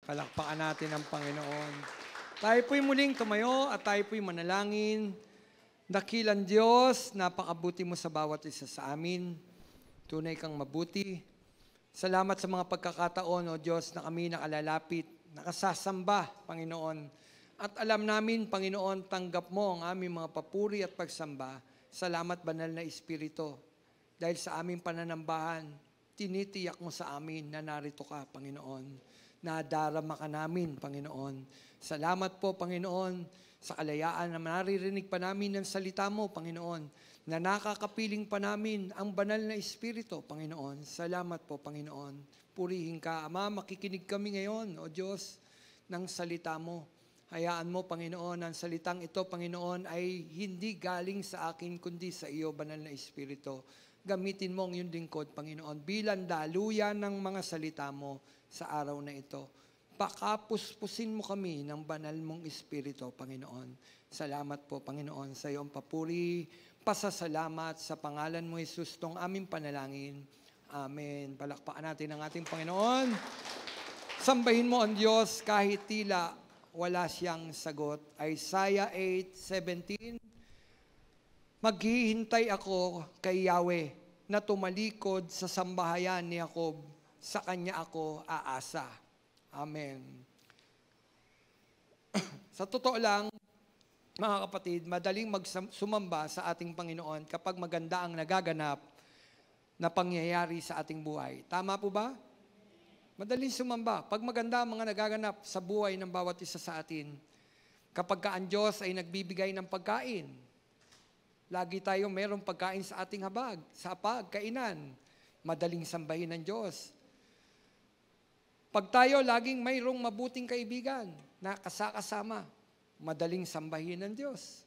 Palakpakan natin ang Panginoon. Tayo po'y muling tumayo at tayo po'y manalangin. Dakilang Diyos, napakabuti mo sa bawat isa sa amin. Tunay kang mabuti. Salamat sa mga pagkakataon, O Diyos, na kami nakalalapit, nakasasamba, Panginoon. At alam namin, Panginoon, tanggap mo ang aming mga papuri at pagsamba. Salamat, Banal na Espiritu. Dahil sa aming pananambahan, tinitiyak mo sa amin na narito ka, Panginoon. Nadarama ka namin, Panginoon. Salamat po, Panginoon, sa kalayaan na naririnig pa namin ng salita mo, Panginoon, na nakakapiling pa namin ang Banal na Espiritu, Panginoon. Salamat po, Panginoon. Purihin ka, Ama, makikinig kami ngayon, O Diyos, ng salita mo. Hayaan mo, Panginoon, ang salitang ito, Panginoon, ay hindi galing sa akin, kundi sa iyo, Banal na Espiritu. Gamitin mo ang iyong lingkod, Panginoon, bilang daluyan ng mga salita mo sa araw na ito. Pakapuspusin mo kami ng banal mong Espiritu, Panginoon. Salamat po, Panginoon, sa iyong papuri, pasasalamat sa pangalan mo, Jesus, tong aming panalangin. Amen. Palakpakan natin ang ating Panginoon. Sambahin mo ang Diyos kahit tila wala siyang sagot. Isaiah 8:17. Maghihintay ako kay Yahweh na tumalikod sa sambahayan ni Jacob. Sa Kanya ako aasa. Amen. Sa totoo lang, mga kapatid, madaling sumamba sa ating Panginoon kapag maganda ang nagaganap na pangyayari sa ating buhay. Tama po ba? Madaling sumamba. Pag maganda ang mga nagaganap sa buhay ng bawat isa sa atin, kapag ka ang Diyos ay nagbibigay ng pagkain, lagi tayong mayroong pagkain sa ating habag, sa pagkainan, madaling sambahin ng Diyos. Pag tayo laging mayroong mabuting kaibigan na kasama, madaling sambahin ng Diyos.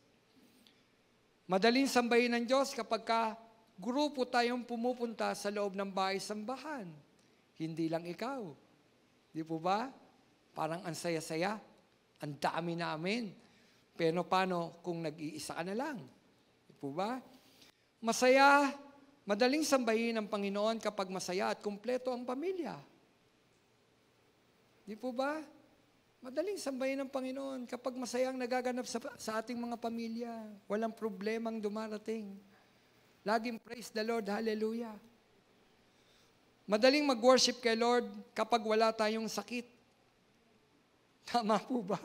Madaling sambahin ng Diyos kapag ka grupo tayong pumupunta sa loob ng bahay-sambahan. Hindi lang ikaw. Di po ba? Parang ang saya-saya. Ang dami namin. Pero paano kung nag-iisa ka na lang? Di po ba? Masaya, madaling sambahin ng Panginoon kapag masaya at kumpleto ang pamilya. Di po ba? Madaling sambahin ng Panginoon kapag masayang nagaganap sa ating mga pamilya. Walang problemang dumarating. Laging praise the Lord, hallelujah. Madaling mag-worship kay Lord kapag wala tayong sakit. Tama po ba?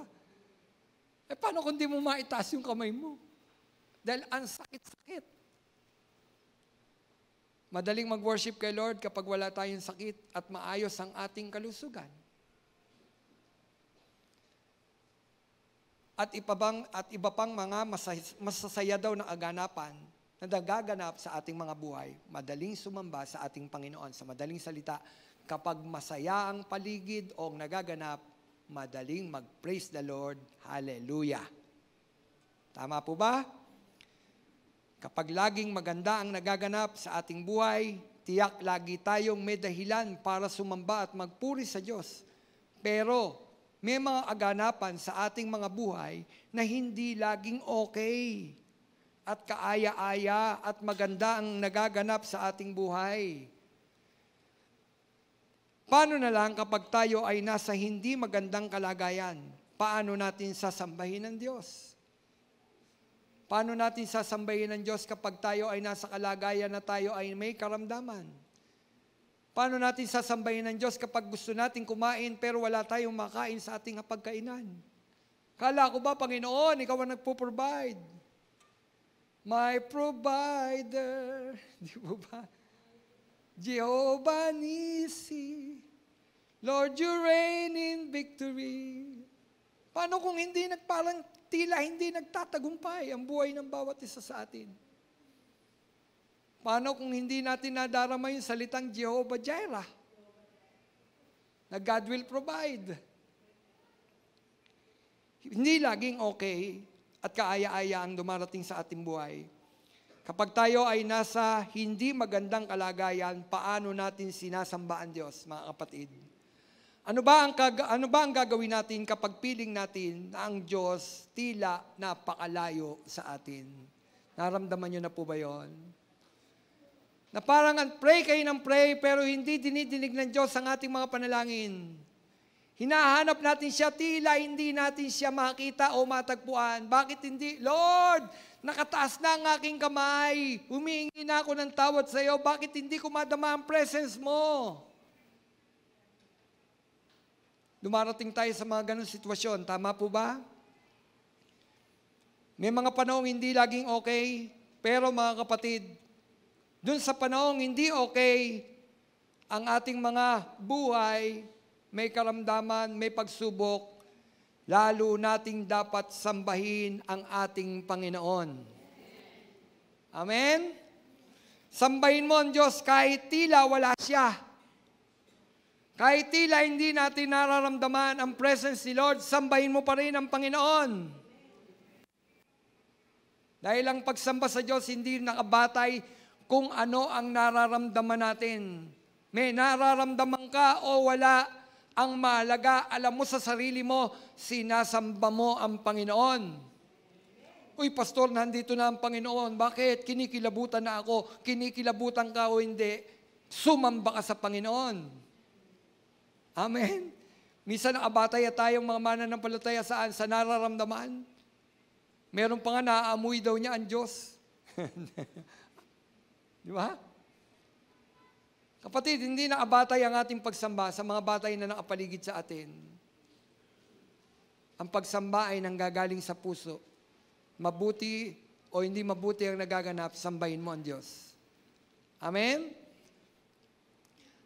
Paano kung di mo maitaas yung kamay mo? Dahil ang sakit-sakit. Madaling mag-worship kay Lord kapag wala tayong sakit at maayos ang ating kalusugan. At iba pang mga masasaya daw na aganapan na nagaganap sa ating mga buhay, madaling sumamba sa ating Panginoon. Sa madaling salita, kapag masaya ang paligid o nagaganap, madaling mag-praise the Lord. Hallelujah. Tama po ba? Kapag laging maganda ang nagaganap sa ating buhay, tiyak lagi tayong may dahilan para sumamba at magpuri sa Diyos. Pero may mga aganapan sa ating mga buhay na hindi laging okay at kaaya-aya at maganda ang nagaganap sa ating buhay. Paano na lang kapag tayo ay nasa hindi magandang kalagayan? Paano natin sasambahin ng Diyos? Paano natin sasambahin ng Diyos kapag tayo ay nasa kalagayan na tayo ay may karamdaman? Paano natin sasambahin ng Diyos kapag gusto natin kumain pero wala tayong makain sa ating pagkainan? Kala ko ba, Panginoon, Ikaw ang nagpo-provide? My provider. Di po ba? Jehovah Nissi. Lord, you reign in victory. Paano kung parang tila hindi nagtatagumpay ang buhay ng bawat isa sa atin? Paano kung hindi natin nadarama yung salitang Jehovah Jireh? Na God will provide. Hindi laging okay at kaaya-aya ang dumarating sa ating buhay. Kapag tayo ay nasa hindi magandang kalagayan, paano natin sinasamba ang Diyos, mga kapatid? Ano ba ang gagawin natin kapag piling natin na ang Diyos tila napakalayo sa atin? Naramdaman nyo na po ba yon? Na parang pray kayo ng pray pero hindi dinidinig ng Diyos ang ating mga panalangin. Hinahanap natin siya, tila hindi natin siya makita o matagpuan. Bakit hindi? Lord, nakataas na ang aking kamay. Humihingi na ako ng tawad sa iyo. Bakit hindi ko madama ang presence mo? Dumarating tayo sa mga ganong sitwasyon. Tama po ba? May mga panahong hindi laging okay. Pero mga kapatid, dun sa panahong hindi okay, ang ating mga buhay, may karamdaman, may pagsubok, lalo nating dapat sambahin ang ating Panginoon. Amen? Sambahin mo ang Diyos kahit tila wala siya. Kahit tila hindi natin nararamdaman ang presence ni Lord, sambahin mo pa rin ang Panginoon. Dahil ang pagsamba sa Diyos hindi nakabatay kung ano ang nararamdaman natin. May nararamdaman ka o wala, ang mahalaga, alam mo sa sarili mo, sinasamba mo ang Panginoon. Uy, pastor, nandito na ang Panginoon. Bakit? Kinikilabutan na ako. Kinikilabutan ka o hindi. Sumamba ka sa Panginoon. Amen? Minsan nakabatay tayong mga mananampalataya saan? Sa nararamdaman. Meron pa nga naaamoy daw niya ang Diyos. Di ba? Kapatid, hindi nakabatay ang ating pagsamba sa mga batay na nakapaligid sa atin. Ang pagsamba ay nanggagaling sa puso. Mabuti o hindi mabuti ang nagaganap, sambahin mo ang Diyos. Amen?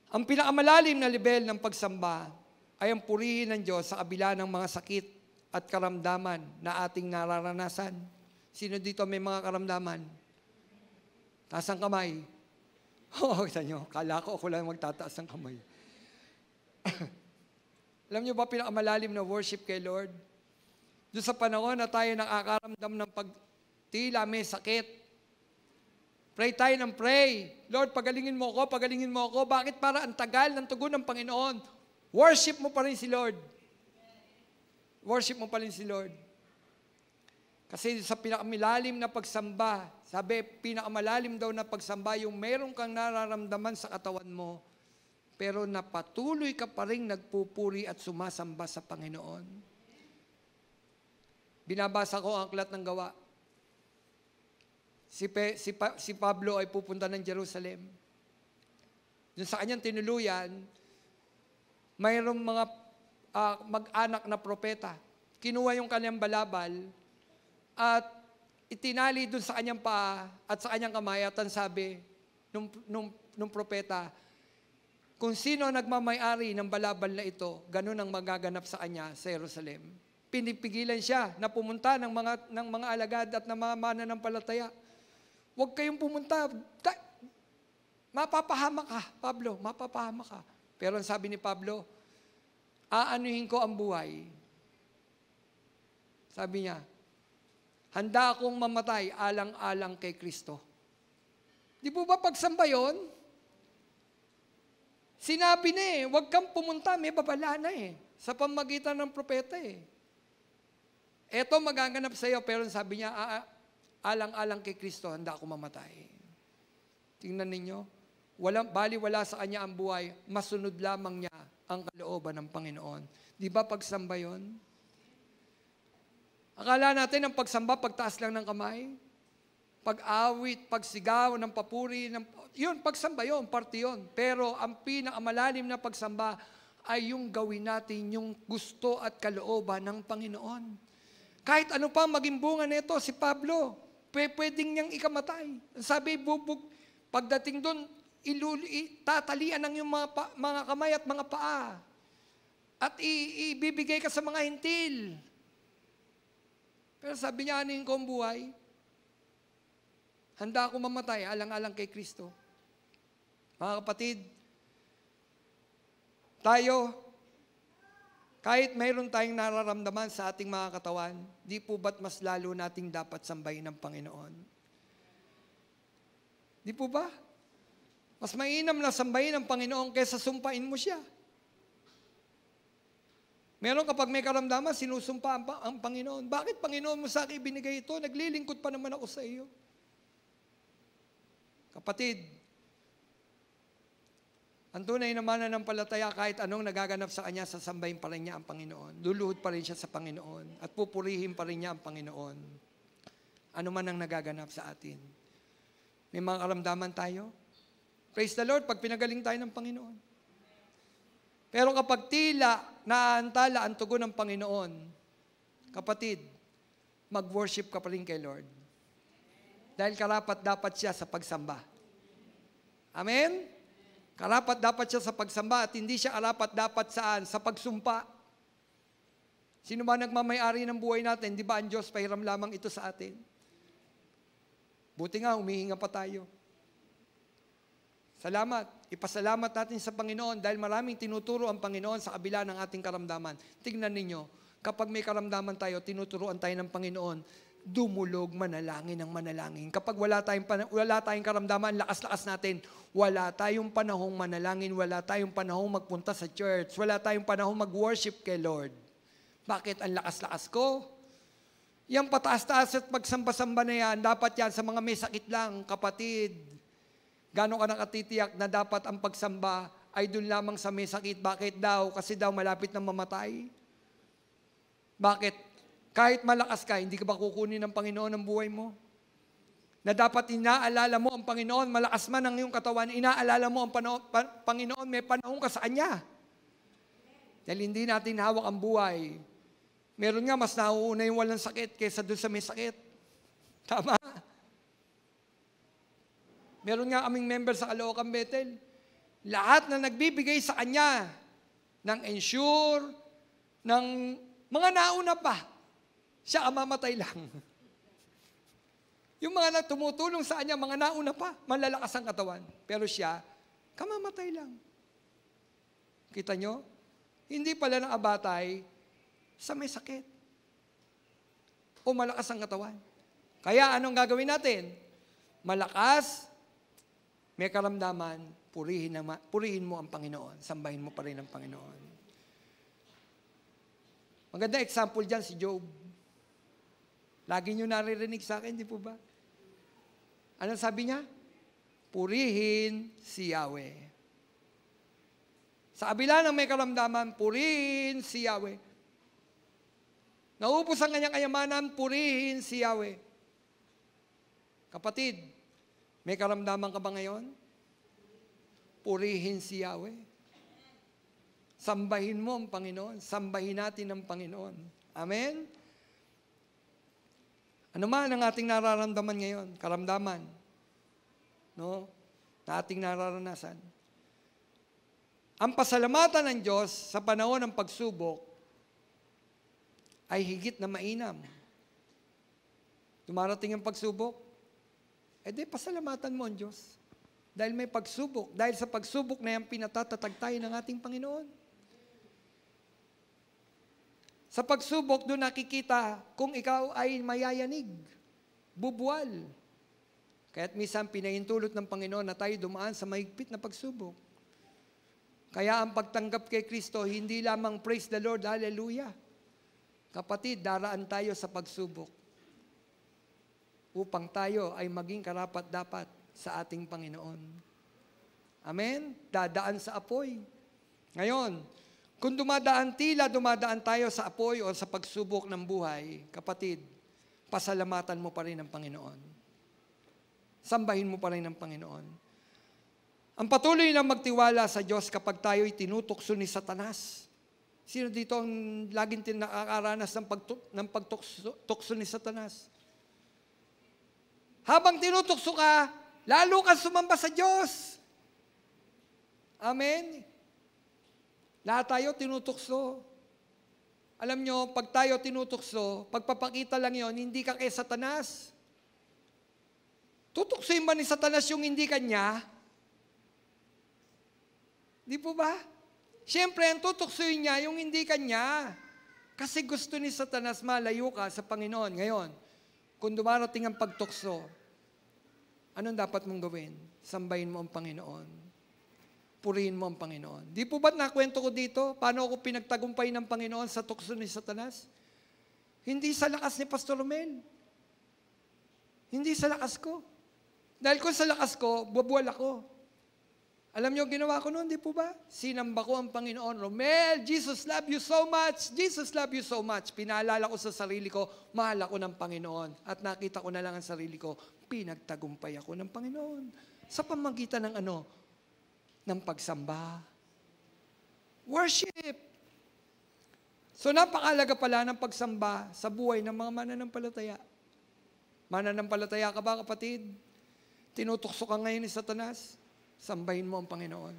Ang pinakamalalim na level ng pagsamba ay ang purihin ng Diyos sa kabila ng mga sakit at karamdaman na ating nararanasan. Sino dito may mga karamdaman? Taas ang kamay. Kita nyo, kala ko ako lang magtataas ng kamay. Alam nyo ba pinakamalalim na worship kay Lord? Doon sa panahon na tayo nakakaramdam ng tila may sakit. Pray tayo ng pray. Lord, pagalingin mo ako, pagalingin mo ako. Bakit para ang tagal ng tugon ng Panginoon? Worship mo pa rin si Lord. Worship mo pa rin si Lord. Kasi sa pinakamalalim na pagsamba, sabi, pinakamalalim daw na pagsamba, yung meron kang nararamdaman sa katawan mo, pero napatuloy ka pa rin nagpupuri at sumasamba sa Panginoon. Binabasa ko ang Aklat ng Gawa. Si Pablo ay pupunta ng Jerusalem. Doon sa kanyang tinuluyan, mayroong mga mag-anak na propeta. Kinuha yung kanyang balabal at itinali doon sa kanyang paa at sa kanyang kamay at ang sabi nung propeta, kung sino nagmamayari ng balabal na ito, ganun ang magaganap sa kanya sa Jerusalem. Pinipigilan siya na pumunta ng mga alagad at ng mga mananampalataya. Huwag kayong pumunta. Mapapahama ka, Pablo, mapapahama ka. Pero ang sabi ni Pablo, aanuhin ko ang buhay. Sabi niya, handa akong mamatay alang-alang kay Kristo. Di po ba pagsamba yun? Sinabi na huwag kang pumunta, may babala na sa pamagitan ng propeta Eto magaganap sa iyo, pero sabi niya, alang-alang kay Kristo, handa ako mamatay. Tingnan ninyo, wala sa kanya ang buhay, masunod lamang niya ang kalooban ng Panginoon. Di ba pagsamba yun? Akala natin ang pagsamba, pagtaas lang ng kamay, pag-awit, pagsigaw ng papuri, yun, pagsamba yun, parte yun. Pero ang pinakamalalim na pagsamba ay yung gawin natin yung gusto at kalooban ng Panginoon. Kahit ano pa maging bunga nito, si Pablo, pwedeng niyang ikamatay. Sabi, pagdating doon, tatalian ng yung mga kamay at mga paa. At ibibigay ka sa mga hintil. Pero sabi niya, anuhin ko ang buhay? Handa ako mamatay, alang-alang kay Kristo. Mga kapatid, tayo, kahit mayroon tayong nararamdaman sa ating mga katawan, di po ba't mas lalo nating dapat sambahin ng Panginoon? Di po ba? Mas mainam na sambahin ng Panginoon kaysa sumpain mo siya. Meron kapag may karamdaman, sinusumpa ang Panginoon. Bakit Panginoon mo sa akin ibinigay ito? Naglilingkod pa naman ako sa iyo. Kapatid, Ang tunay na mananampalataya, kahit anong nagaganap sa kanya, sasambahin pa rin niya ang Panginoon. Luluhod pa rin siya sa Panginoon. At pupurihin pa rin niya ang Panginoon. Ano man ang nagaganap sa atin. May mga karamdaman tayo. Praise the Lord, pag pinagaling tayo ng Panginoon. Pero kapag tila naantala ang tugon ng Panginoon, kapatid, mag-worship ka pa rin kay Lord. Dahil karapat dapat siya sa pagsamba. Amen? Karapat dapat siya sa pagsamba at hindi siya karapat dapat saan? Sa pagsumpa. Sino ba nagmamayari ng buhay natin? Di ba ang Diyos pahiram lamang ito sa atin? Buti nga, humihinga pa tayo. Salamat. Ipasalamat natin sa Panginoon dahil maraming tinuturo ang Panginoon sa kabila ng ating karamdaman. Tingnan ninyo, kapag may karamdaman tayo, tinuturoan tayo ng Panginoon, dumulog manalangin ng manalangin. Kapag wala tayong karamdaman, lakas-lakas natin, wala tayong panahong manalangin, wala tayong panahong magpunta sa church, wala tayong panahong mag-worship kay Lord. Bakit ang lakas-lakas ko? Yang pataas-taas at pagsamba-samba na yan, dapat yan sa mga may sakit lang, kapatid. Gano'n ka nakatitiyak na dapat ang pagsamba ay dun lamang sa may sakit. Bakit daw? Kasi daw malapit na mamatay. Bakit? Kahit malakas ka, hindi ka ba kukunin ng Panginoon ang buhay mo? Na dapat inaalala mo ang Panginoon, malakas man ang iyong katawan, inaalala mo ang Panginoon, may panahon ka sa Kanya. Dahil hindi natin hawak ang buhay. Meron nga, mas nauuna yung walang sakit kaysa doon sa may sakit. Tama? Meron nga kaming member sa Caloocan Bethel. Lahat na nagbibigay sa Kanya ng ensure, ng mga nauna pa, siya ang mamatay lang. Yung mga tumutulong sa kanya, mga nauna pa, malalakas ang katawan. Pero siya, kamamatay lang. Kita nyo? Hindi pala naabatay sa may sakit. O malakas ang katawan. Kaya anong gagawin natin? Malakas, may karamdaman, purihin mo ang Panginoon. Sambahin mo pa rin ang Panginoon. Maganda example dyan si Job. Lagi nyo naririnig sa akin, di po ba? Anong sabi niya? Purihin si Yahweh. Sa kabila ng may karamdaman, purihin si Yahweh. Naubos ang kanyang kayamanan, purihin si Yahweh. Kapatid, may karamdaman ka ba ngayon? Purihin si Yahweh. Sambahin mo ang Panginoon. Sambahin natin ang Panginoon. Amen? Ano man ang ating nararamdaman ngayon? Karamdaman. No? Na ating nararanasan. Ang pasalamatan ng Diyos sa panahon ng pagsubok ay higit na mainam. Dumarating ang pagsubok, di pasalamatan mo ang Diyos. Dahil may pagsubok. Dahil sa pagsubok na yan, pinatatatag tayo ng ating Panginoon. Sa pagsubok, doon nakikita kung ikaw ay mayayanig, bubuwal. Kaya't minsan pinahintulot ng Panginoon na tayo dumaan sa mahigpit na pagsubok. Kaya ang pagtanggap kay Kristo, hindi lamang praise the Lord, hallelujah. Kapatid, daraan tayo sa pagsubok upang tayo ay maging karapat-dapat sa ating Panginoon. Amen? Dadaan sa apoy. Ngayon, kung tila dumadaan tayo sa apoy o sa pagsubok ng buhay, kapatid, pasalamatan mo pa rin ang Panginoon. Sambahin mo pa rin ang Panginoon. Ang patuloy na magtiwala sa Diyos kapag tayo'y tinutukso ni Satanas. Sino dito ang laging nakakaranas ng pagtukso ni Satanas? Habang tinutukso ka, lalo kang sumamba sa Diyos. Amen? Lahat tayo tinutukso. Alam nyo, pag tayo tinutukso, pagpapakita lang yon, hindi ka kay Satanas. Tutuksoin ba ni Satanas yung hindi kanya? Di po ba? Siyempre, ang tutuksoin niya yung hindi kanya. Kasi gusto ni Satanas malayo ka sa Panginoon. Ngayon, kung dumarating ang pagtukso, anong dapat mong gawin? Sambahin mo ang Panginoon. Purihin mo ang Panginoon. Di po ba't nakwento ko dito? Paano ako pinagtagumpay ng Panginoon sa tukso ni Satanas? Hindi sa lakas ni Pastor Romel. Hindi sa lakas ko. Dahil kung sa lakas ko, bubuwal ako. Alam niyo, ginawa ko noon, di po ba? Sinamba ko ang Panginoon. Romel, Jesus love you so much. Jesus love you so much. Pinaalala ko sa sarili ko, mahal ako ng Panginoon. At nakita ko na lang ang sarili ko, pinagtagumpay ako ng Panginoon. Sa pamagitan ng ano? Ng pagsamba. Worship. So napakalaga pala ng pagsamba sa buhay ng mga mananampalataya. Mananampalataya ka ba, kapatid? Tinutukso ka ngayon ni Satanas? Sambahin mo ang Panginoon.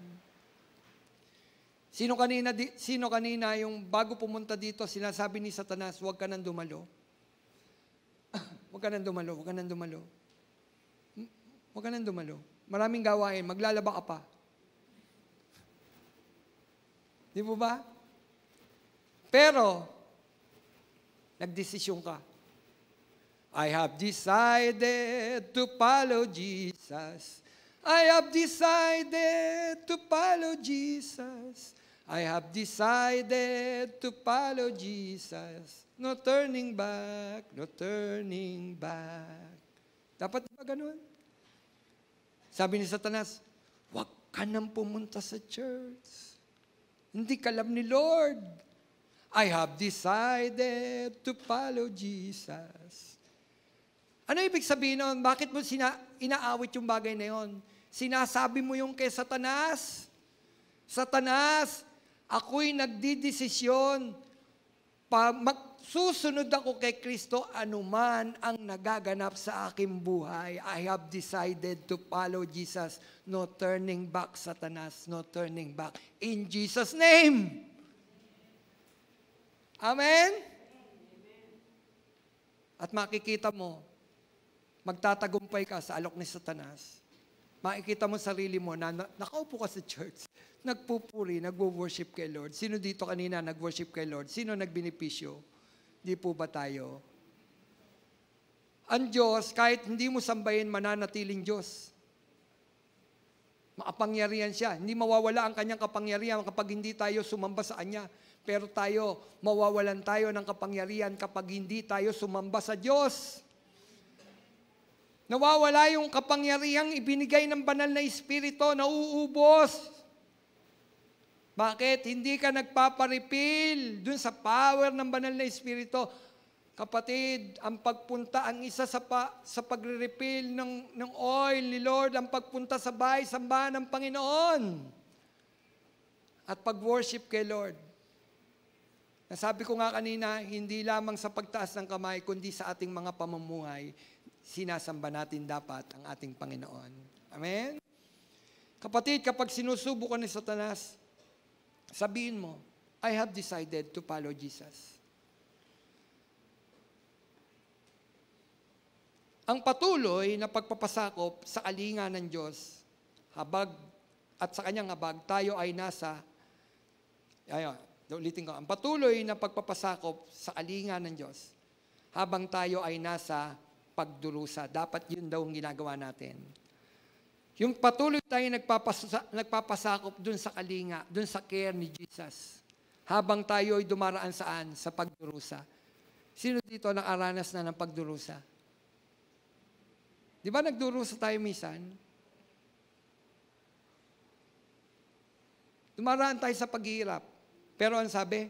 Sino kanina yung bago pumunta dito, sinasabi ni Satanas, huwag ka nang dumalo. Huwag ka nang dumalo, huwag ka nang dumalo. Huwag ka nang dumalo. Maraming gawain, maglalaba ka pa. Di po ba? Pero, nagdesisyon ka. I have decided to follow Jesus. I have decided to follow Jesus. I have decided to follow Jesus. No turning back, no turning back. Dapat ba ganun? Sabi ni Satanas, huwag ka nang pumunta sa church. Hindi ka alam ni Lord. I have decided to follow Jesus. Ano ibig sabihin nun? Bakit mo inaawit yung bagay na yun? Sinasabi mo yung kay Satanas, Satanas, ako'y nagdidesisyon, susunod ako kay Kristo anuman ang nagaganap sa aking buhay. I have decided to follow Jesus. No turning back, Satanas, no turning back. In Jesus' name. Amen? At makikita mo, magtatagumpay ka sa alok ni Satanas. Makikita mo sarili mo na nakaupo ka sa church, nagpupuri, nagwo-worship kay Lord. Sino dito kanina nag-worship kay Lord? Sino nagbenepisyo? Di po ba tayo? Ang Diyos, kahit hindi mo sambahin, mananatiling Diyos. Makapangyarihan siya. Hindi mawawala ang kanyang kapangyarihan kapag hindi tayo sumamba sa Kanya. Pero tayo, mawawalan tayo ng kapangyarihan kapag hindi tayo sumamba sa Diyos. Nawawala yung kapangyarihang ibinigay ng banal na Espiritu, nauubos. Bakit? Hindi ka nagpaparipil dun sa power ng banal na Espiritu. Kapatid, ang pagpunta, ang isa sa pagre-refill ng oil ni Lord, ang pagpunta sa bahay, sambahan ng Panginoon. At pag-worship kay Lord. Nasabi ko nga kanina, hindi lamang sa pagtaas ng kamay, kundi sa ating mga pamumuhay, sinasamba natin dapat ang ating Panginoon. Amen? Kapatid, kapag sinusubo ka ni Satanas, sabihin mo, I have decided to follow Jesus. Ang patuloy na pagpapasakop sa kalinga ng Diyos, habag at sa kanyang habag, tayo ay nasa, ulitin ko, ang patuloy na pagpapasakop sa kalinga ng Diyos, habang tayo ay nasa pagdurusa. Dapat yun daw ang ginagawa natin. Yung patuloy tayo nagpapasakop dun sa kalinga, dun sa care ni Jesus, habang tayo ay dumaraan saan? Sa pagdurusa. Sino dito nakaranas na ng pagdurusa? Di ba nagdurusa tayo minsan? Dumaraan tayo sa paghihirap. Pero ang sabi,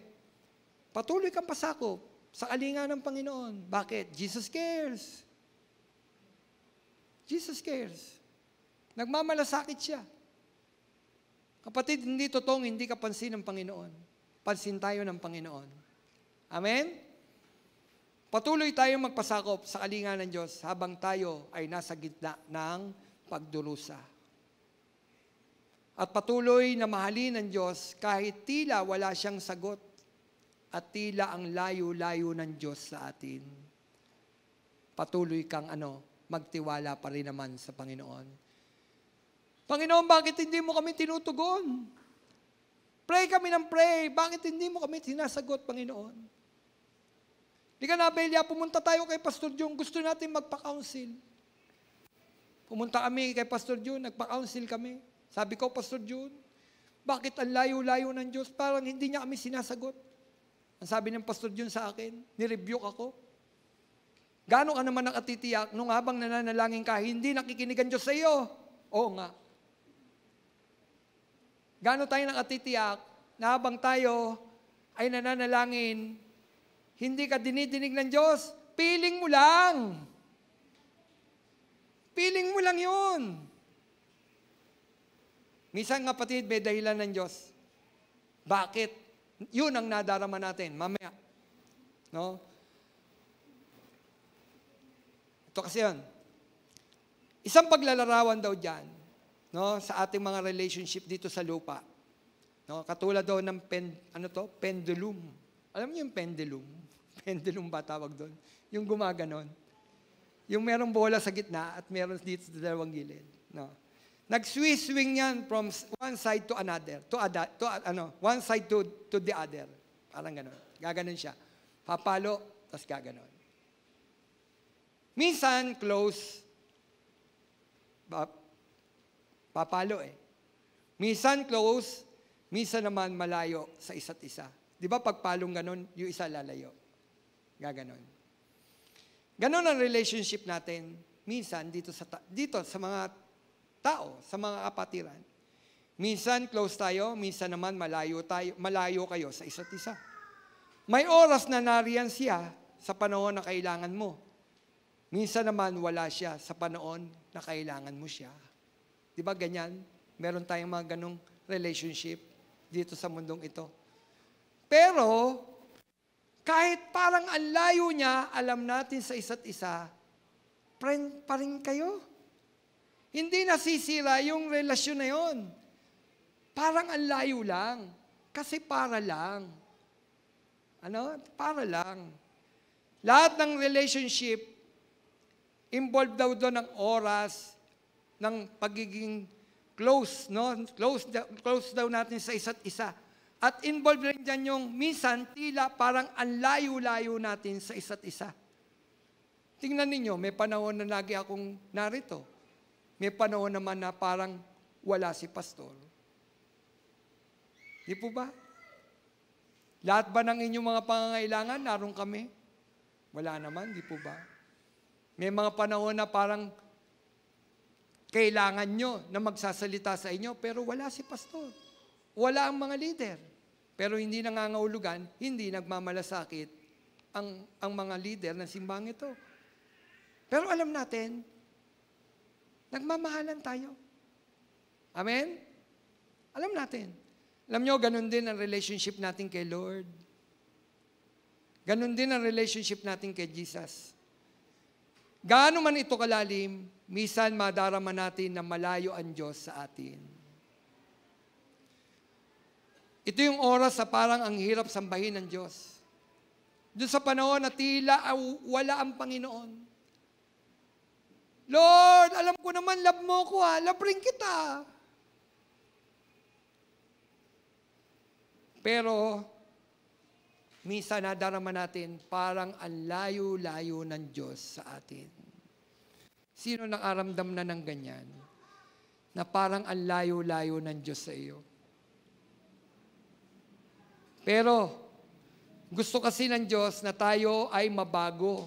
patuloy kang pasakop sa kalinga ng Panginoon. Bakit? Jesus cares. Jesus cares. Nagmamalasakit siya. Kapatid, hindi totoong hindi ka pansin ng Panginoon. Pansin tayo ng Panginoon. Amen? Patuloy tayong magpasakop sa kalinga ng Diyos habang tayo ay nasa gitna ng pagdurusa. At patuloy na mahalin ng Diyos kahit tila wala siyang sagot at tila ang layo-layo ng Diyos sa atin. Patuloy kang magtiwala pa rin naman sa Panginoon. Panginoon, bakit hindi mo kami tinutugon? Pray kami ng pray. Bakit hindi mo kami sinasagot, Panginoon? Di ka na, Belia, pumunta tayo kay Pastor June. Gusto natin magpa-counsel. Pumunta kami kay Pastor June, nagpa-counsel kami. Sabi ko, Pastor June, bakit ang layo-layo ng Diyos? Parang hindi niya kami sinasagot. Ang sabi ng Pastor June sa akin, nirebuke ako. Gaano ka naman nakatitiyak nung habang nananalangin ka, hindi nakikinig ang Diyos sa iyo? Oo nga. Gaano tayo nakatitiyak na habang tayo ay nananalangin, hindi ka dinidinig ng Diyos, piling mo lang. Piling mo lang yun. Minsan kapatid, may dahilan ng Diyos. Bakit? Yun ang nadarama natin. Mamaya. No? Ito kasi yun. Isang paglalarawan daw dyan, no, sa ating mga relationship dito sa lupa. No, katulad daw ng pendulum. Alam niyo yung pendulum? Pendulum ba tawag doon? Yung gumaganon. Yung merong bola sa gitna at meron dito sa dalawang gilid. No. Nag-swing yan from one side to another. One side to the other. Parang gano'n. Gaganon siya. Papalo, tapos gaganon. Minsan, close. Papalo eh. Minsan close, minsan naman malayo sa isa't isa. Di ba pag palong ganon, yung isa lalayo. Gaganon. Ganon ang relationship natin minsan dito sa mga tao, sa mga kapatiran. Minsan close tayo, minsan naman malayo kayo sa isa't isa. May oras na nariyan siya sa panahon na kailangan mo. Minsan naman wala siya sa panahon na kailangan mo siya. Di ba ganyan? Meron tayong mga ganong relationship dito sa mundong ito. Pero, kahit parang ang layo niya, alam natin sa isa't isa, friend pa rin kayo. Hindi nasisira yung relasyon na yon. Parang ang layo lang. Kasi para lang. Para lang. Lahat ng relationship, involved daw doon ng oras, ng pagiging close, no? Close daw natin sa isa't isa. At involved rin dyan yung minsan, tila parang ang layo-layo natin sa isa't isa. Tingnan ninyo, may panahon na lagi akong narito. May panahon naman na parang wala si pastor. Di po ba? Lahat ba ng inyong mga pangangailangan, naroon kami? Wala naman, di po ba? May mga panahon na parang kailangan nyo na magsasalita sa inyo, pero wala si pastor. Wala ang mga leader. Pero hindi nangangahulugan, hindi nagmamalasakit ang mga leader ng simbang ito. Pero alam natin, nagmamahalan tayo. Amen? Alam natin. Alam nyo, ganun din ang relationship natin kay Lord. Ganun din ang relationship natin kay Jesus. Gaano man ito kalalim, minsan madarama natin na malayo ang Diyos sa atin. Ito yung oras sa parang ang hirap sambahin ng Diyos. Doon sa panahon na tila wala ang Panginoon. Lord, alam ko naman, love mo ko ha, love rin kita. Pero, minsan nadarama natin, parang ang layo-layo ng Diyos sa atin. Sino nakaramdam na ng ganyan? Na parang ang layo-layo ng Diyos sa iyo. Pero, gusto kasi ng Diyos na tayo ay mabago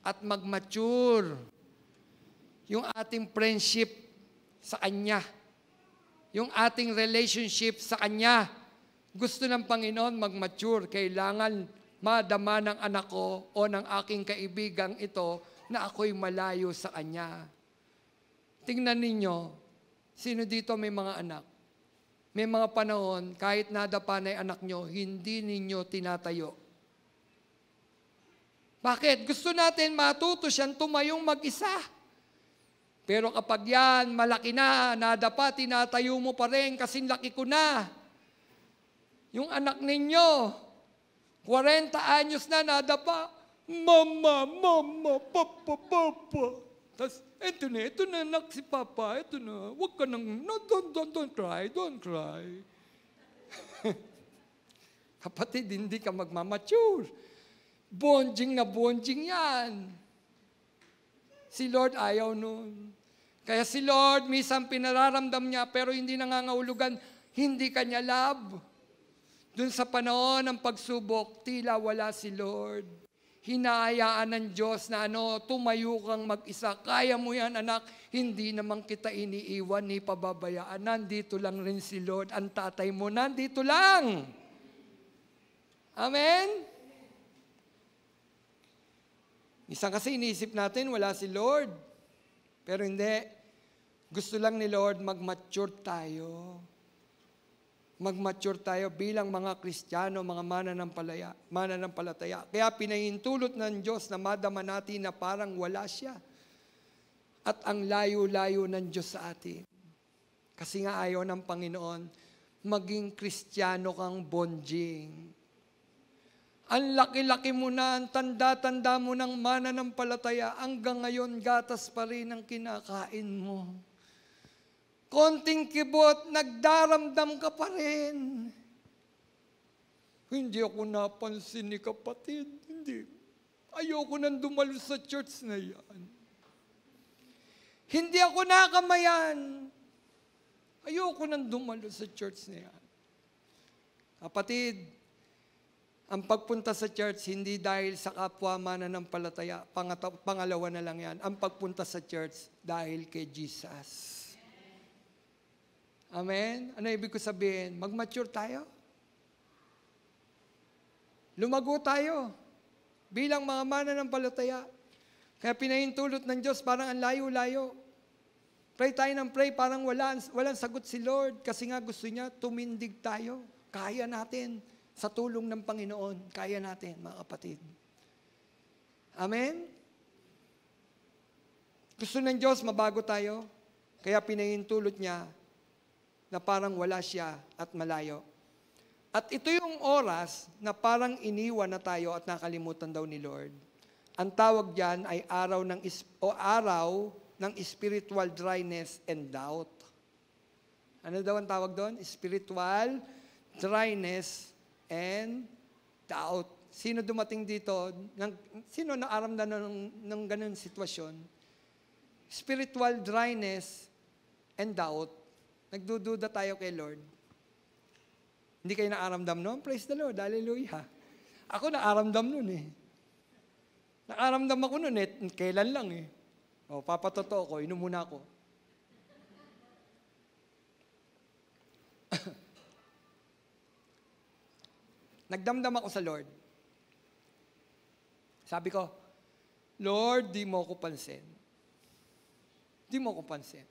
at mag-mature. Yung ating friendship sa Kanya. Yung ating relationship sa Kanya. Gusto ng Panginoon mag-mature. Kailangan madama ng anak ko o ng aking kaibigang ito na ako'y malayo sa Kanya. Tingnan ninyo, sino dito may mga anak? May mga panahon, kahit nadapa na yung anak nyo, hindi ninyo tinatayo. Bakit? Gusto natin matuto siyang tumayong mag-isa. Pero kapag yan, malaki na, nadapa, tinatayo mo pa rin kasing laki ko na. Yung anak ninyo, 40 anyos na nadapa, Mama, Papa. Tapos, ito na anak si Papa, ito na, huwag ka nang, no, don't cry. Kapatid, hindi ka magmamature. Bonjing na bonjing yan. Si Lord ayaw nun. Kaya si Lord, minsan pinararamdam niya, pero hindi nangangahulugan, hindi kanya love. Doon sa panahon ng pagsubok, tila wala si Lord. Hinahayaan ng Diyos na tumayo kang mag-isa. Kaya mo yan, anak. Hindi naman kita iniiwan ni pababayaan. Nandito lang rin si Lord. Ang tatay mo, nandito lang. Amen? Minsan kasi iniisip natin, wala si Lord. Pero hindi. Gusto lang ni Lord mag-mature tayo. Mag-mature tayo bilang mga Kristiyano, mga mananampalataya. Kaya pinahintulot ng Diyos na madama natin na parang wala siya. At ang layo-layo ng Diyos sa atin. Kasi nga ayaw ng Panginoon, maging Kristiyano kang bonjing. Ang laki-laki mo na, ang tanda-tanda mo ng mananampalataya, hanggang ngayon gatas pa rin ang kinakain mo. Konting kibot, nagdaramdam ka pa rin. Hindi ako napansin ni kapatid. Hindi. Ayoko nang dumalo sa church na yan. Hindi ako nakamayan. Ayoko nang dumalo sa church na yan. Kapatid, ang pagpunta sa church, hindi dahil sa kapwa mananampalataya. Pangalawa na lang yan. Ang pagpunta sa church, dahil kay Jesus. Amen? Ano ibig ko sabihin? Mag-mature tayo. Lumago tayo. Bilang mga mananampalataya. Kaya pinahintulot ng Diyos parang ang layo-layo. Pray tayo ng pray, parang walang sagot si Lord. Kasi nga gusto niya, tumindig tayo. Kaya natin. Sa tulong ng Panginoon, kaya natin, mga kapatid. Amen? Gusto ng Diyos, mabago tayo. Kaya pinahintulot niya na parang wala siya at malayo. At ito yung oras na parang iniwan na tayo at nakalimutan daw ni Lord. Ang tawag diyan ay araw ng spiritual dryness and doubt. Ano daw ang tawag doon? Spiritual dryness and doubt. Sino dumating dito? Sino naaramdan ng ganun sitwasyon? Spiritual dryness and doubt. Nagdududa tayo kay Lord. Hindi kayo naaramdam noon? Praise the Lord. Hallelujah. Ako naaramdam noon eh. Naaramdam ako noon eh. Kailan lang eh. O, papatotoo ko. Inom muna ako. Nagdamdam ako sa Lord. Sabi ko, Lord, di mo ako pansin. Di mo ako pansin.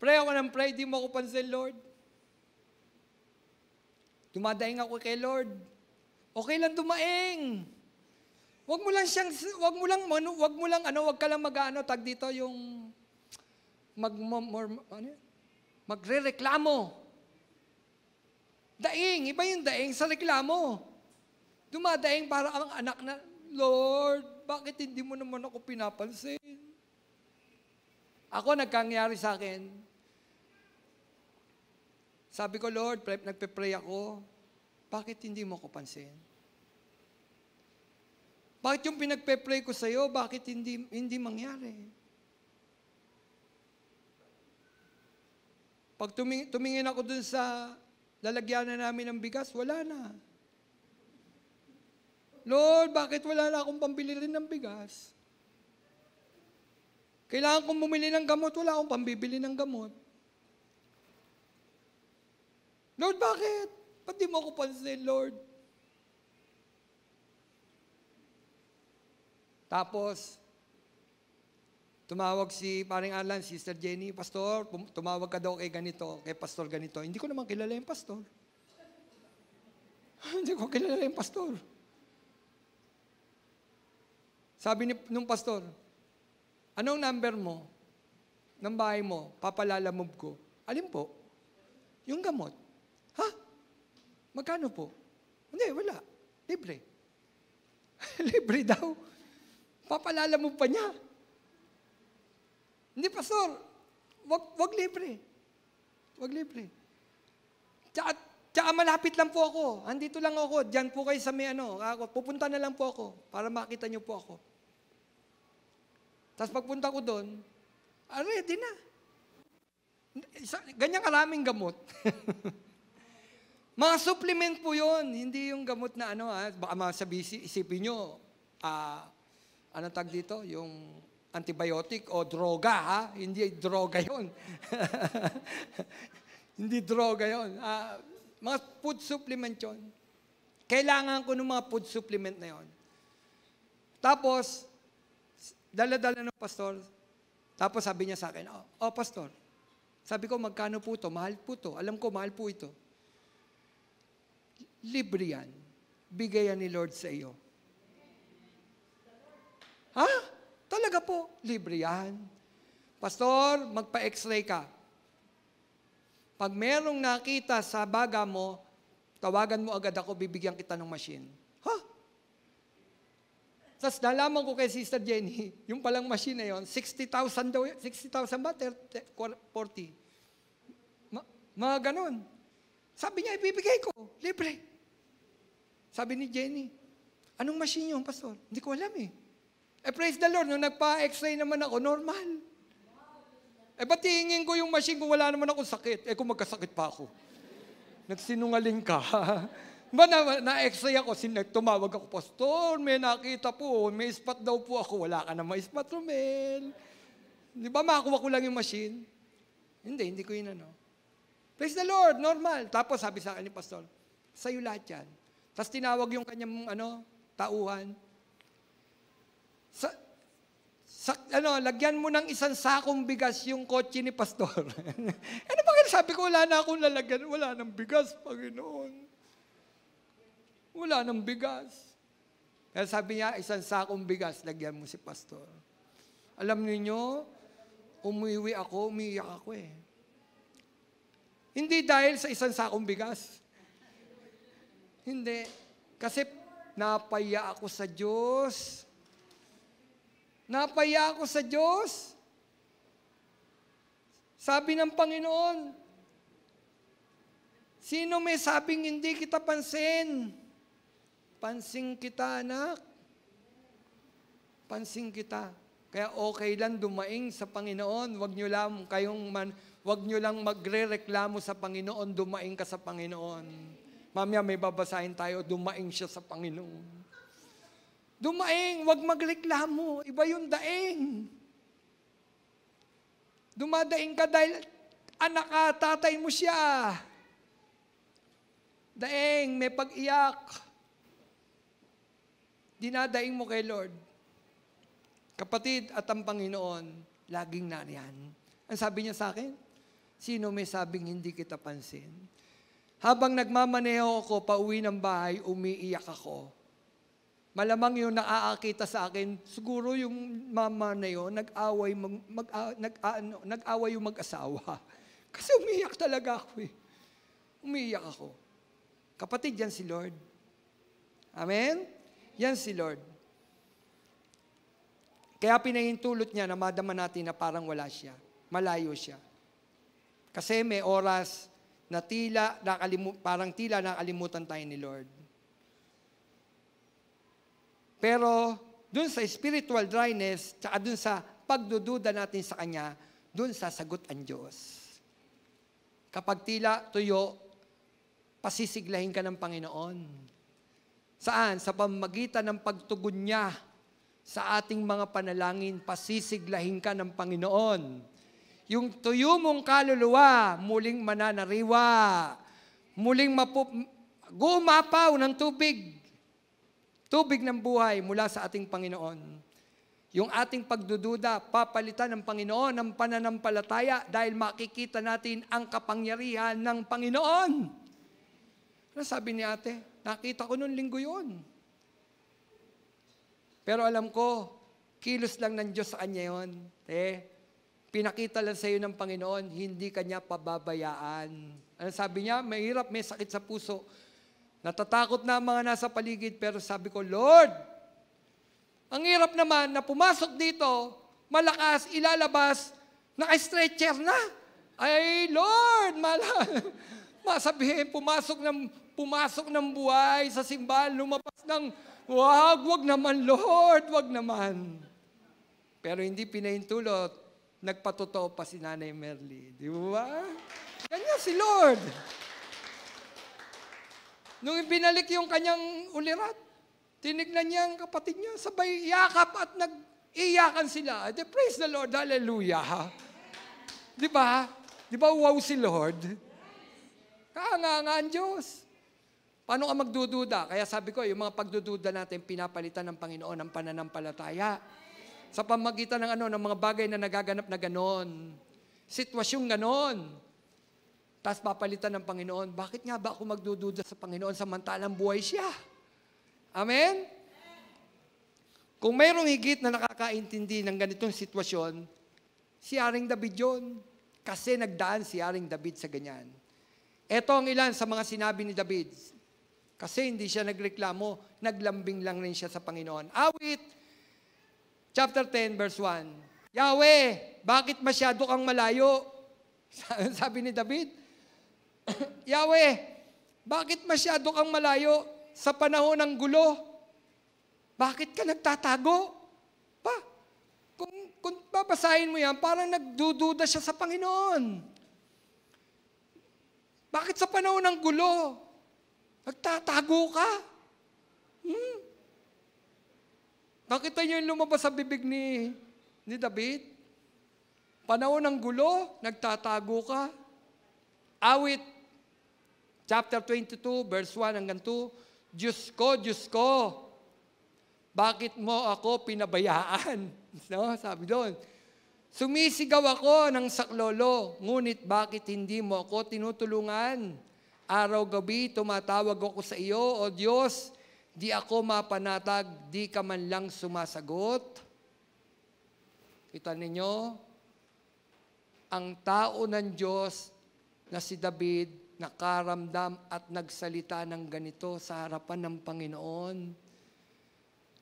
Pray ako ng pray, di mo ako pansin, Lord. Dumadaing ako kay Lord. Okay lang dumaing. Wag ka lang tag dito yung magrereklamo. Daing, iba yung daing sa reklamo. Dumadaing para ang anak na, Lord, bakit hindi mo naman ako pinapansin? Ako, nagkangyari sa akin, sabi ko, Lord, nagpe-pray ako, bakit hindi mo ako pansin? Bakit yung pinagpe-pray ko sa'yo, bakit hindi mangyari? Pag tumingin ako dun sa lalagyanan namin ng bigas, wala na. Lord, bakit wala na akong pambili rin ng bigas? Kailangan kong bumili ng gamot, wala akong pambibili ng gamot. Lord, bakit? Ba't di mo ako pansin, Lord? Tapos, tumawag si paring Alan, Sister Jenny, Pastor, tumawag ka daw kay ganito, kay Pastor ganito. Hindi ko naman kilala yung Pastor. Hindi ko kilala yung Pastor. Sabi nung Pastor, anong number mo? Ng bahay mo? Papalalamove ko. Alin po? Yung gamot. Ha? Magkano po? Hindi, wala. Libre. Libre daw. Papalalamove pa niya. Hindi, Pastor. Wag libre. Wag libre. Tsaka malapit lang po ako. Andito lang ako. Diyan po kayo sa may pupunta na lang po ako para makita niyo po ako. Tapos pagpunta ko doon, ready na. Ganyang karaming gamot. Mga supplement po yun. Hindi yung gamot na baka isipin nyo, anong tag dito? Yung antibiotic o droga, ha? Hindi droga yon. Hindi droga yon. Mga food supplement yon. Kailangan ko ng mga food supplement na yon. Tapos, dala-dala ng pastor. Tapos sabi niya sa akin, pastor, sabi ko, magkano po ito? Mahal po ito. Alam ko, mahal po ito. Libre yan. Bigay yan ni Lord sa iyo. Ha? Talaga po, libre yan. Pastor, magpa-x-ray ka. Pag merong nakita sa baga mo, tawagan mo agad ako, bibigyan kita ng machine. Ha? Tapos nalaman ko kay Sister Jenny, yung palang machine na yun, 60,000 daw, 60,000 ba? 40. Mga ganun. Sabi niya, ibibigay ko, libre. Sabi ni Jenny, anong machine yun, Pastor? Hindi ko alam eh. Praise the Lord, nung nagpa-x-ray naman ako, normal. Ba't hihingin ko yung machine kung wala naman akong sakit? Kung magkasakit pa ako. Nagsinungaling ka. Ba na-x-ray ako, tumawag ako, Pastor, may nakita po, may spot daw po ako. Wala ka na may spot, Romel. Di ba makakuha ko lang yung machine? Hindi ko yun ano. Praise the Lord, normal. Tapos sabi sa akin ni Pastor, sa'yo lahat yan. Tapos tinawag yung kanyang tauhan. Lagyan mo ng isang sakong bigas yung kotse ni Pastor. Ano ba sabi ko, wala na akong lalagyan, wala nang bigas, Panginoon. Wala nang bigas. Kaya sabi niya, isang sakong bigas, lagyan mo si Pastor. Alam niyo, umiiyak ako eh. Hindi dahil sa isang sakong bigas. Hindi. Kasi napaya ako sa Diyos. Napaya ako sa Diyos. Sabi ng Panginoon, sino may sabing hindi kita pansin? Pansin kita, anak. Pansin kita. Kaya okay lang dumaing sa Panginoon. Huwag nyo lang magre-reklamo sa Panginoon, dumaing ka sa Panginoon. Mamaya may babasahin tayo, dumaing siya sa Panginoon. Dumaing, huwag magreklamo. Iba yung daing. Dumadaing ka dahil anak ka, tatay mo siya. Daing, may pag-iyak. Dinadaing mo kay Lord. Kapatid at ang Panginoon, laging nariyan. Ang sabi niya sa akin, sino may sabing hindi kita pansin? Habang nagmamaneho ako, pauwi ng bahay, umiiyak ako. Malamang yung naaakita sa akin, siguro yung mama na yun, nag-away yung mag-asawa. Kasi umiiyak talaga ako eh. Umiiyak ako. Kapatid, yan si Lord. Amen? Yan si Lord. Kaya pinahintulot niya na madama natin na parang wala siya. Malayo siya. Kasi may oras na parang tila nakalimutan tayo ni Lord. Pero, dun sa spiritual dryness, tsaka dun sa pagdududa natin sa Kanya, dun sasagot ang Diyos. Kapag tila tuyo, pasisiglahin ka ng Panginoon. Saan? Sa pamamagitan ng pagtugon niya sa ating mga panalangin, pasisiglahin ka ng Panginoon. Yung tuyo mong kaluluwa, muling mananariwa, muling gumapaw ng tubig. Tubig ng buhay mula sa ating Panginoon. Yung ating pagdududa, papalitan ng Panginoon ng pananampalataya dahil makikita natin ang kapangyarihan ng Panginoon. Ano sabi ni ate? Nakita ko noong linggo yun. Pero alam ko, kilos lang ng Diyos sa kanya yun. Pinakita lang sa iyo ng Panginoon, hindi kanya pababayaan. Ano sabi niya? Mahirap, may sakit sa puso. Natatakot na ang mga nasa paligid, pero sabi ko, Lord, ang hirap naman na pumasok dito, malakas, ilalabas, naka-stretcher na. Ay, Lord, masabihin, pumasok ng buhay sa simbahan, lumabas ng, wag naman, Lord, wag naman. Pero hindi pinahintulot, nagpatotoo pa si Nanay Merly. Di ba? Ganyan si Lord. Nung ibinalik yung kanyang ulirat, Tinignan niya ang kapatid niya, sabay yakap at nag-iyakan sila. Praise the Lord, hallelujah. Di ba? Di ba wow si Lord? Kaanga ang Diyos. Paano ka magdududa? Kaya sabi ko, yung mga pagdududa natin, pinapalitan ng Panginoon ang pananampalataya. Sa pamagitan ng ng mga bagay na nagaganap na ganon. Sitwasyong ganon. Tapos papalitan ng Panginoon, bakit nga ba ako magdududa sa Panginoon samantalang buhay siya? Amen? Kung mayroong higit na nakakaintindi ng ganitong sitwasyon, si Haring David yun. Kasi nagdaan si Haring David sa ganyan. Ito ang ilan sa mga sinabi ni David. Kasi hindi siya nagreklamo, naglambing lang rin siya sa Panginoon. Awit, chapter 10, verse 1. Yahweh, bakit masyado kang malayo? Sabi ni David, Yahweh, bakit masyado kang malayo sa panahon ng gulo? Bakit ka nagtatago? Kung babasahin mo yan, parang nagdududa siya sa Panginoon. Bakit sa panahon ng gulo? Nagtatago ka? Nakita niyo yung lumabas sa bibig ni David? Panahon ng gulo, nagtatago ka? Awit, chapter 22, verse 1 hanggang 2, Diyos ko, bakit mo ako pinabayaan? No, sabi doon, sumisigaw ako ng saklolo, ngunit bakit hindi mo ako tinutulungan? Araw-gabi tumatawag ako sa iyo, O Diyos, di ako mapanatag, di ka man lang sumasagot. Kita ninyo, ang tao ng Diyos na si David, nakaramdam at nagsalita ng ganito sa harapan ng Panginoon.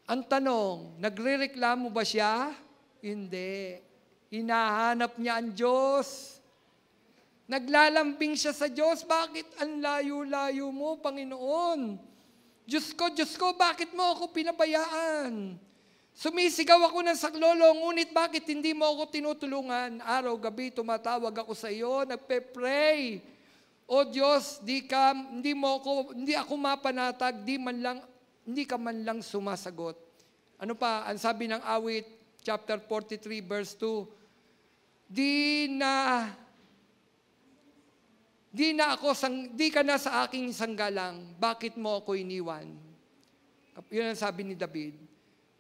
Ang tanong, nagrereklamo ba siya? Hindi. Hinahanap niya ang Diyos. Naglalambing siya sa Diyos. Bakit ang layo-layo mo, Panginoon? Diyos ko, bakit mo ako pinabayaan? Sumisigaw ako ng saklolo, ngunit bakit hindi mo ako tinutulungan? Araw-gabi tumatawag ako sa iyo, nagpe-pray. O Diyos, hindi ako mapanatag, hindi ka man lang sumasagot. Ano pa? Ang sabi ng awit, chapter 43, verse 2, Di ka na sa aking sanggalang, bakit mo ako iniwan? Yun ang sabi ni David.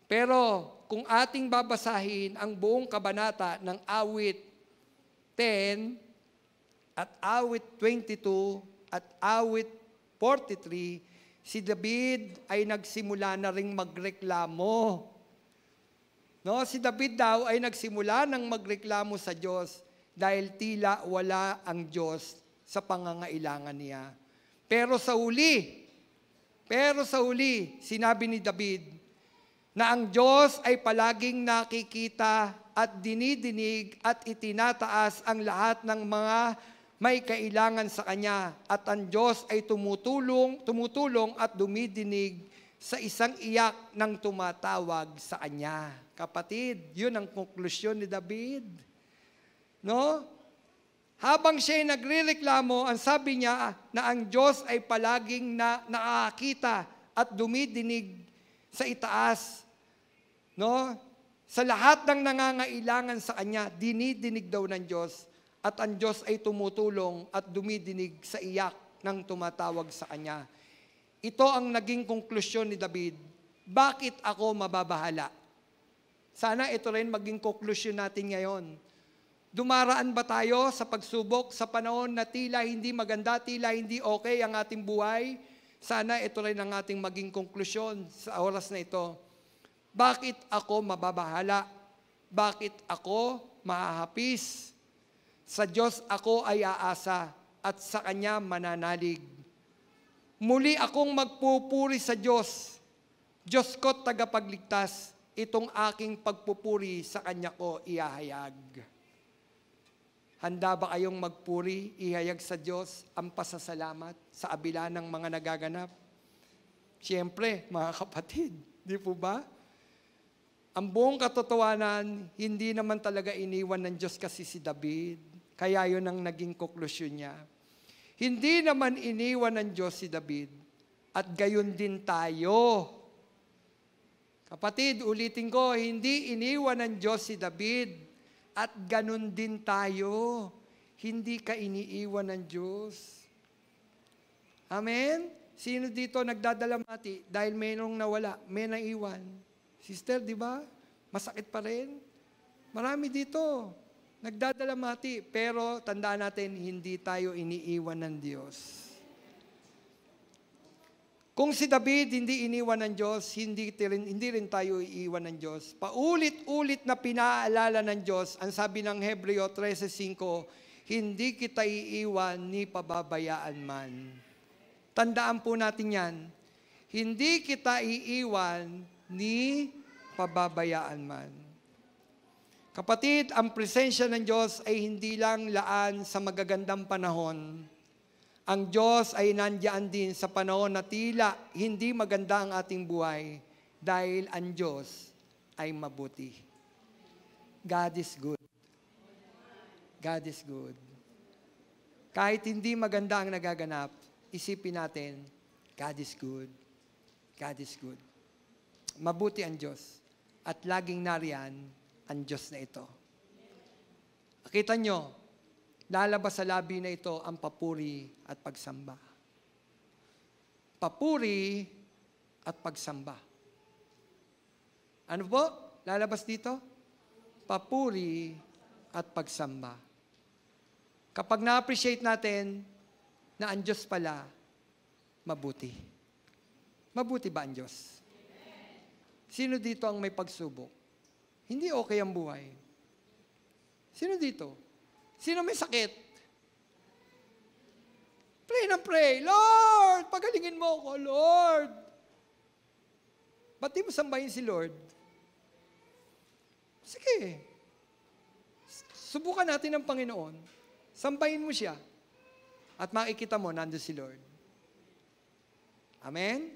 Pero kung ating babasahin ang buong kabanata ng awit 10 at awit 22 at awit 43, si David ay nagsimula na ring magreklamo. No, si David daw ay nagsimula ng magreklamo sa Diyos dahil tila wala ang Diyos sa pangangailangan niya. Pero sa huli, sinabi ni David na ang Diyos ay palaging nakikita at dinidinig at itinataas ang lahat ng mga may kailangan sa Kanya. At ang Diyos ay tumutulong at dumidinig sa isang iyak ng tumatawag sa Kanya. Kapatid, yun ang konklusyon ni David. No? Habang siya ay nagrereklamo, ang sabi niya na ang Diyos ay palaging nakakita at dumidinig sa itaas. No? Sa lahat ng nangangailangan sa Kanya, dinidinig daw ng Diyos at ang Diyos ay tumutulong at dumidinig sa iyak ng tumatawag sa Kanya. Ito ang naging konklusyon ni David. Bakit ako mababahala? Sana ito rin maging konklusyon natin ngayon. Dumaraan ba tayo sa pagsubok sa panahon na tila hindi maganda, tila hindi okay ang ating buhay? Sana ito rin ang ating maging konklusyon sa oras na ito. Bakit ako mababahala? Bakit ako mahahapis? Sa Diyos ako ay aasa at sa Kanya mananalig. Muli akong magpupuri sa Diyos. Diyos ko tagapagligtas, itong aking pagpupuri sa Kanya ko ihahayag. Handa ba kayong magpuri, ihayag sa Diyos ang pasasalamat sa abila ng mga nagaganap? Siyempre, mga kapatid, di po ba? Ang buong katotohanan, hindi naman talaga iniwan ng Diyos kasi si David. Kaya yun ang naging konklusyon niya. Hindi naman iniwan ng Diyos si David. At gayon din tayo. Kapatid, ulitin ko, hindi iniwan ng Diyos si David at ganun din tayo. Hindi ka iniiwan ng Diyos. Amen? Sino dito nagdadalamati dahil mayroong nawala, may naiwan? Sister, di ba? Masakit pa rin. Marami dito nagdadalamati, pero tandaan natin, hindi tayo iniiwan ng Diyos. Kung si David hindi iniwan ng Diyos, hindi rin tayo iiwan ng Diyos. Paulit-ulit na pinaalala ng Diyos, ang sabi ng Hebreo 13:5, hindi kita iiwan ni pababayaan man. Tandaan po natin yan. Hindi kita iiwan ni pababayaan man. Kapatid, ang presensya ng Diyos ay hindi lang laan sa magagandang panahon. Ang Diyos ay nandiyan din sa panahon na tila hindi maganda ang ating buhay dahil ang Diyos ay mabuti. God is good. God is good. Kahit hindi maganda ang nagaganap, isipin natin, God is good. God is good. Mabuti ang Diyos. At laging nariyan ang Diyos na ito. Kita nyo, lalabas sa labi na ito ang papuri at pagsamba. Papuri at pagsamba. Ano po? Lalabas dito? Papuri at pagsamba. Kapag na-appreciate natin na ang Diyos pala, mabuti. Mabuti ba ang Diyos? Sino dito ang may pagsubok? Hindi okay ang buhay. Sino dito? Sino may sakit? Pray na pray. Lord, pagalingin mo ako, Lord. Ba't di mo sambahin si Lord? Sige. Subukan natin ang Panginoon. Sambahin mo siya. At makikita mo, nandun si Lord. Amen?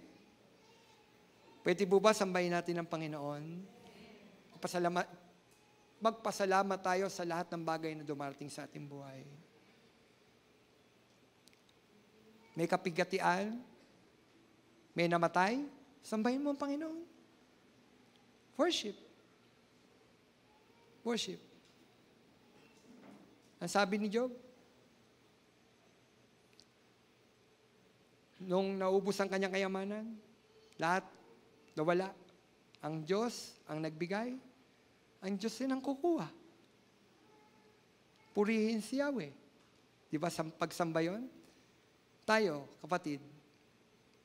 Pwede po ba sambahin natin ang Panginoon? Magpasalamat tayo sa lahat ng bagay na dumarating sa ating buhay. May kapigatian, may namatay, sambahin mo ang Panginoon. Worship. Worship. Ang sabi ni Job, nung naubos ang kanyang kayamanan, lahat nawala. Ang Diyos ang nagbigay, ang Diyos din ang kukuha. Purihin si Yahweh. Di ba pagsamba yun? Tayo, kapatid,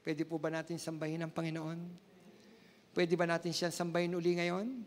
pwede po ba natin sambahin ang Panginoon? Pwede ba natin siya sambahin uli ngayon?